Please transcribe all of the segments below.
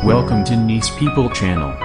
Welcome to Nice People Channel.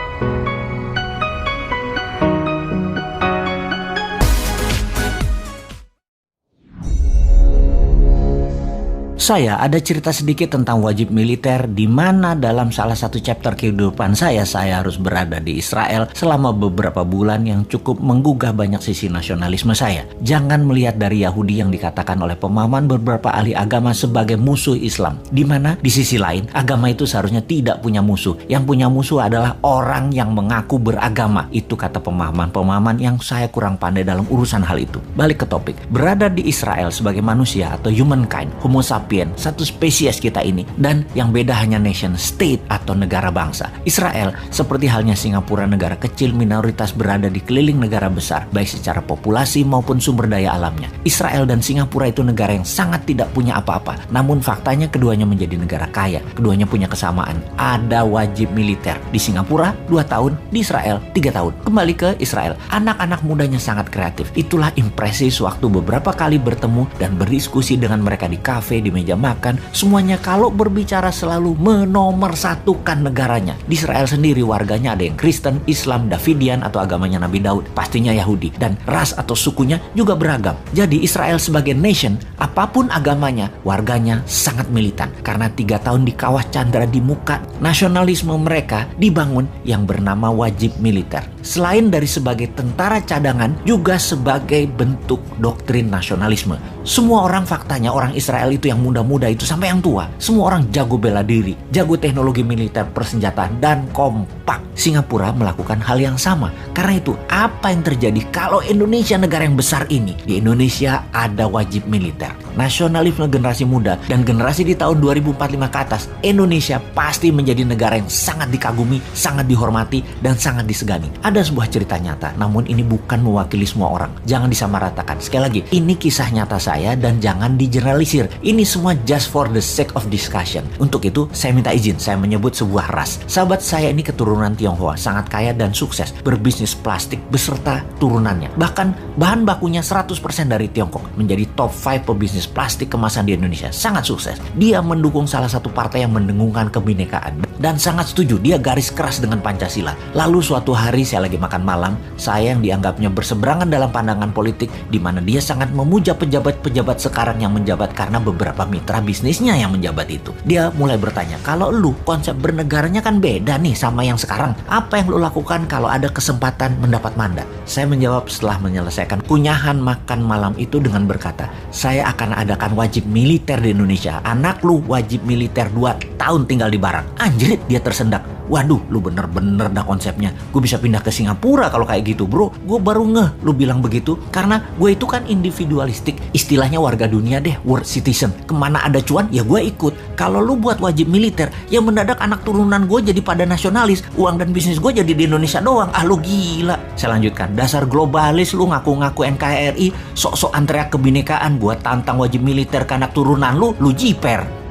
Saya ada cerita sedikit tentang wajib militer, di mana dalam salah satu chapter kehidupan saya harus berada di Israel selama beberapa bulan yang cukup menggugah banyak sisi nasionalisme saya. Jangan melihat dari Yahudi yang dikatakan oleh pemahaman beberapa ahli agama sebagai musuh Islam, di mana di sisi lain agama itu seharusnya tidak punya musuh. Yang punya musuh adalah orang yang mengaku beragama. Itu kata pemahaman-pemahaman yang saya kurang pandai dalam urusan hal itu. Balik ke topik, berada di Israel sebagai manusia atau humankind, homo sapiens, satu spesies kita ini, dan yang beda hanya nation state atau negara bangsa. Israel seperti halnya Singapura, negara kecil minoritas berada di keliling negara besar, baik secara populasi maupun sumber daya alamnya. Israel dan Singapura itu negara yang sangat tidak punya apa-apa, namun faktanya keduanya menjadi negara kaya. Keduanya punya kesamaan, ada wajib militer. Di Singapura 2 tahun, di Israel 3 tahun. Kembali ke Israel, anak-anak mudanya sangat kreatif. Itulah impresi sewaktu beberapa kali bertemu dan berdiskusi dengan mereka di kafe, di meja makan. Semuanya kalau berbicara selalu menomorsatukan negaranya. Di Israel sendiri warganya ada yang Kristen, Islam, Davidian atau agamanya Nabi Daud, pastinya Yahudi, dan ras atau sukunya juga beragam. Jadi Israel sebagai nation, apapun agamanya, warganya sangat militan karena 3 tahun di kawah candra di muka. Nasionalisme mereka dibangun yang bernama wajib militer. Selain dari sebagai tentara cadangan, juga sebagai bentuk doktrin nasionalisme. Semua orang, faktanya orang Israel itu yang muda-muda itu sampai yang tua, semua orang jago bela diri, jago teknologi militer, persenjataan, dan kompak. Singapura melakukan hal yang sama. Karena itu, apa yang terjadi kalau Indonesia negara yang besar ini? Di Indonesia ada wajib militer. Nasionalisme generasi muda dan generasi di tahun 2045 ke atas, Indonesia pasti menjadi negara yang sangat dikagumi, sangat dihormati, dan sangat disegani. Ada sebuah cerita nyata, namun ini bukan mewakili semua orang. Jangan disamaratakan. Sekali lagi, ini kisah nyata saya dan jangan digeneralisir. Ini semua just for the sake of discussion. Untuk itu, saya minta izin, saya menyebut sebuah ras. Sahabat saya ini keturunan Tionghoa, sangat kaya dan sukses, berbisnis plastik beserta turunannya. Bahkan bahan bakunya 100% dari Tiongkok, menjadi top 5 pebisnis plastik kemasan di Indonesia, sangat sukses. Dia mendukung salah satu partai yang mendengungkan kebinekaan dan sangat setuju, dia garis keras dengan Pancasila. Lalu suatu hari saya lagi makan malam, saya yang dianggapnya berseberangan dalam pandangan politik, di mana dia sangat memuja pejabat-pejabat sekarang yang menjabat karena beberapa mitra bisnisnya yang menjabat itu. Dia mulai bertanya, kalau lu konsep bernegaranya kan beda nih sama yang sekarang, apa yang lu lakukan kalau ada kesempatan mendapat mandat? Saya menjawab setelah menyelesaikan kunyahan makan malam itu dengan berkata, saya akan adakan wajib militer di Indonesia. Anak lu wajib militer 2 tahun tinggal di Barak. Anjrit, dia tersendak. Waduh, lu bener-bener dah konsepnya. Gue bisa pindah ke Singapura kalau kayak gitu, bro. Gue baru ngeh lu bilang begitu, karena gue itu kan individualistik. Istilahnya warga dunia deh, world citizen. Kemana ada cuan, ya gue ikut. Kalau lu buat wajib militer, ya mendadak anak turunan gue jadi pada nasionalis. Uang dan bisnis gue jadi di Indonesia doang. Ah, lu gila. Saya lanjutkan. Dasar globalis lu, ngaku-ngaku NKRI, sok-sok teriak kebinekaan. Gue tantang wajib militer ke anak turunan lu jiper.